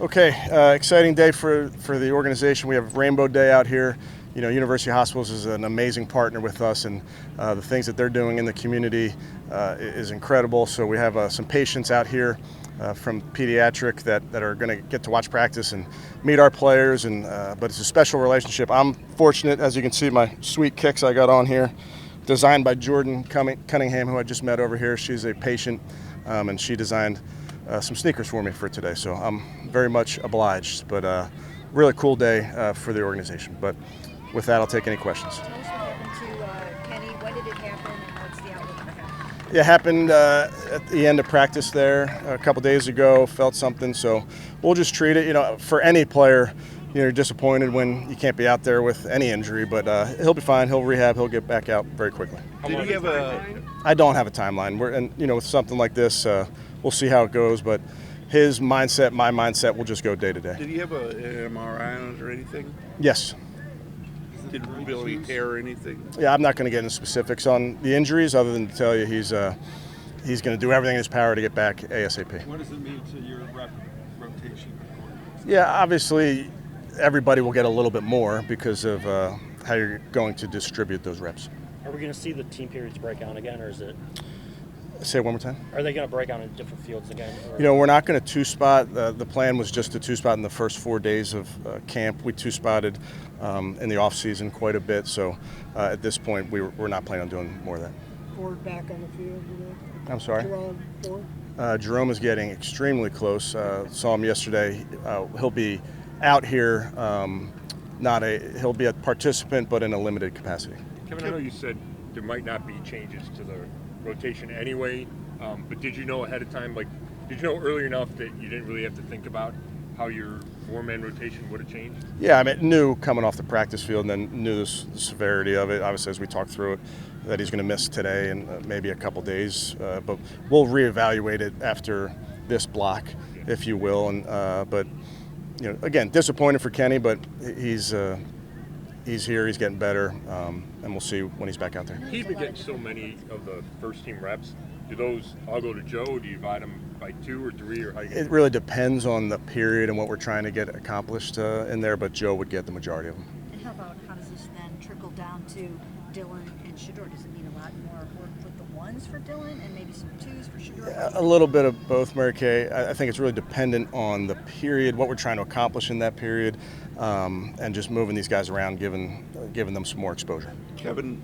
Okay, exciting day for the organization. We have Rainbow Day out here. You know, University Hospitals is an amazing partner with us, and the things that they're doing in the community is incredible. So we have some patients out here from pediatric that are going to get to watch practice and meet our players, and but it's a special relationship. I'm fortunate, as you can see, my sweet kicks I got on here, designed by Jordan Cunningham, who I just met over here. She's a patient, and she designed some sneakers for me for today, so I'm very much obliged. But really cool day for the organization. But with that, I'll take any questions. Tell us what happened to Kenny. When did it happen, and what's the outlook for him? Yeah, it happened at the end of practice there a couple days ago. Felt something, so we'll just treat it. You know, for any player, you know, you're disappointed when you can't be out there with any injury, but he'll be fine. He'll rehab. He'll get back out very quickly. Did he have I don't have a timeline. And with something like this, we'll see how it goes. But his mindset, my mindset, will just go day to day. Did he have an MRI on it or anything? Yes. Did Billy tear or anything? Yeah, I'm not going to get into specifics on the injuries, other than to tell you he's going to do everything in his power to get back ASAP. What does it mean to your rotation? Yeah, obviously everybody will get a little bit more because of how you're going to distribute those reps. Are we going to see the team periods break out again, or is it? Say it one more time. Are they going to break out in different fields again? Or? You know, we're not going to two-spot. The plan was just to two-spot in the first 4 days of camp. We two-spotted in the off-season quite a bit, so at this point we're not planning on doing more of that. Ford back on the field today? I'm sorry? Jerome Ford? Jerome is getting extremely close. Saw him yesterday. He'll be out here. He'll be a participant, but in a limited capacity. Kevin, I know you said there might not be changes to the rotation anyway, but did you know ahead of time, did you know early enough that you didn't really have to think about how your four-man rotation would have changed? Yeah, I mean, knew coming off the practice field, and then knew the severity of it. Obviously, as we talked through it, that he's going to miss today and maybe a couple days, but we'll reevaluate it after this block, if you will. And but you know, again, disappointed for Kenny, but he's here, he's getting better, and we'll see when he's back out there. He's been getting so many of the first-team reps. Do those all go to Joe? Do you divide them by 2 or 3, or how you? It really depends on the period and what we're trying to get accomplished in there, but Joe would get the majority of them. And how does this then trickle down to Dylan and Shedeur? Does it mean a lot more work with the ones for Dylan and maybe some 2s for Shedeur? Yeah, a little bit of both, Mary Kay. I think it's really dependent on the period, what we're trying to accomplish in that period, and just moving these guys around, giving them some more exposure. Kevin,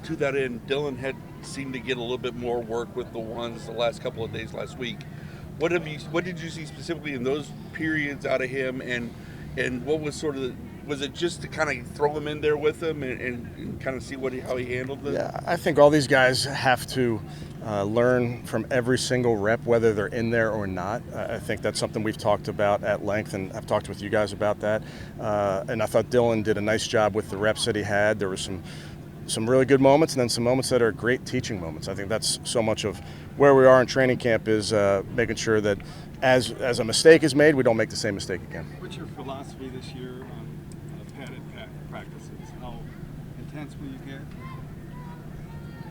to that end, Dylan had seemed to get a little bit more work with the ones the last couple of days last week. What did you see specifically in those periods out of him, and what was sort of was it just to kind of throw him in there with him and kind of see how he handled it? Yeah, I think all these guys have to learn from every single rep, whether they're in there or not. I think that's something we've talked about at length, and I've talked with you guys about that. And I thought Dylan did a nice job with the reps that he had. There were some really good moments, and then some moments that are great teaching moments. I think that's so much of where we are in training camp, is making sure that as a mistake is made, we don't make the same mistake again. What's your philosophy this year on padded practices? How intense will you get?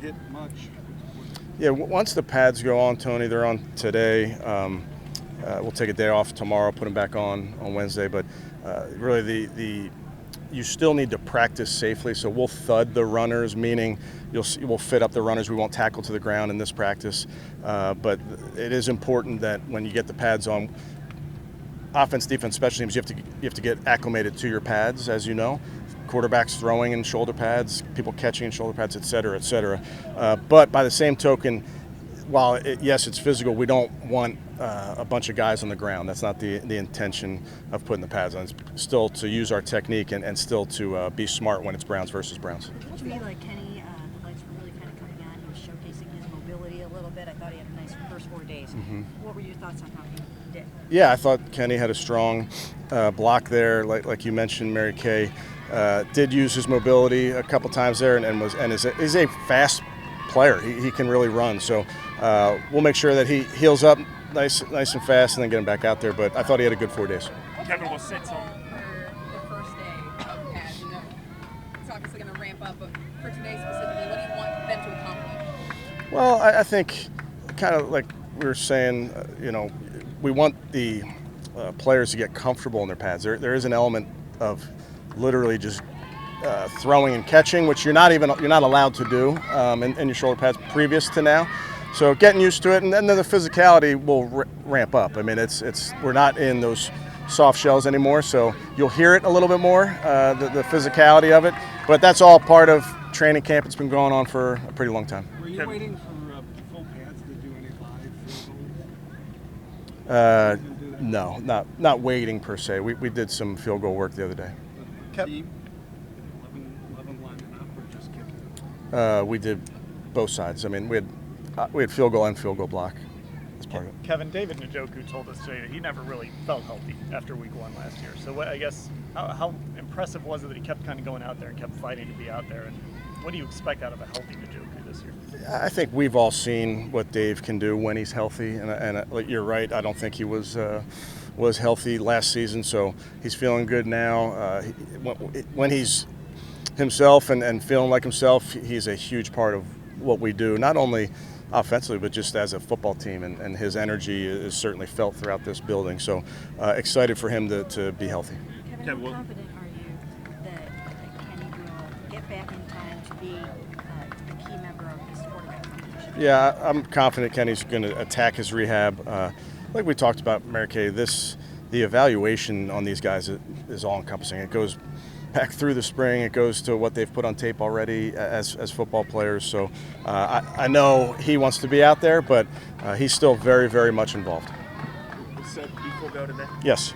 Hit much? Yeah, once the pads go on, Tony, they're on today. We'll take a day off tomorrow, put them back on Wednesday. But really, you still need to practice safely. So we'll thud the runners, meaning we'll fit up the runners. We won't tackle to the ground in this practice. But it is important that when you get the pads on, offense, defense, special teams, you have to get acclimated to your pads, as you know. Quarterbacks throwing in shoulder pads, people catching in shoulder pads, et cetera, et cetera. But by the same token, while yes, it's physical, we don't want a bunch of guys on the ground. That's not the intention of putting the pads on. It's still to use our technique and still to be smart when it's Browns versus Browns. It looked to me like Kenny, the lights were really kind of coming on. He was showcasing his mobility a little bit. I thought he had a nice first 4 days. Mm-hmm. What were your thoughts on how he did? Yeah, I thought Kenny had a strong block there, like you mentioned, Mary Kay. Did use his mobility a couple times there, and is a fast player. He can really run. So we'll make sure that he heals up nice and fast, and then get him back out there. But I thought he had a good 4 days. Kevin will sit some. For the first day, and it's obviously going to ramp up. But for today specifically, what do you want them to accomplish? Well, I think kind of like we were saying, we want the players to get comfortable in their pads. There is an element of literally just throwing and catching, which you're not allowed to do in your shoulder pads previous to now. So getting used to it, and then the physicality will ramp up. I mean, we're not in those soft shells anymore, so you'll hear it a little bit more, the physicality of it. But that's all part of training camp. It's been going on for a pretty long time. Were you waiting for full pads to do any live field goals? No, not waiting per se. We did some field goal work the other day. Team? 11 lining up or just kicking? We did both sides. I mean, we had field goal and field goal block as part of it. Kevin, David Njoku told us today that he never really felt healthy after week 1 last year. So I guess, how impressive was it that he kept kind of going out there and kept fighting to be out there? And what do you expect out of a healthy Njoku this year? I think we've all seen what Dave can do when he's healthy, and you're right. I don't think he was healthy last season, so he's feeling good now. When he's himself and feeling like himself, he's a huge part of what we do, not only offensively, but just as a football team, and his energy is certainly felt throughout this building. So excited for him to be healthy. Kevin, how confident are you that Kenny will get back in time to be a key member of this quarterback competition? Yeah, I'm confident Kenny's going to attack his rehab. Like we talked about, Mary Kay, the evaluation on these guys is all-encompassing. It goes back through the spring. It goes to what they've put on tape already as football players. So I know he wants to be out there, but he's still very, very much involved. Said Keith will go today? Yes.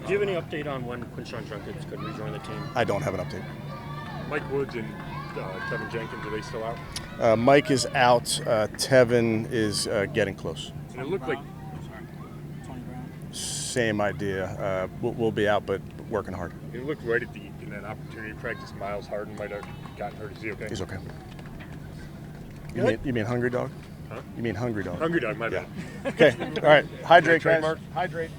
Do you have any update on when Quinshon Judkins could rejoin the team? I don't have an update. Mike Woods and Kevin Jenkins, are they still out? Mike is out. Tevin is getting close. And it looked like Tony Brown? Same idea. We'll be out, but working hard. it looked right in that opportunity to practice. Miles Harden might have gotten hurt. Is he okay? He's okay. You mean hungry dog? Huh? You mean hungry dog? Hungry dog, my bad. Okay. All right. Hydrate, guys. Trademark. Hydrate.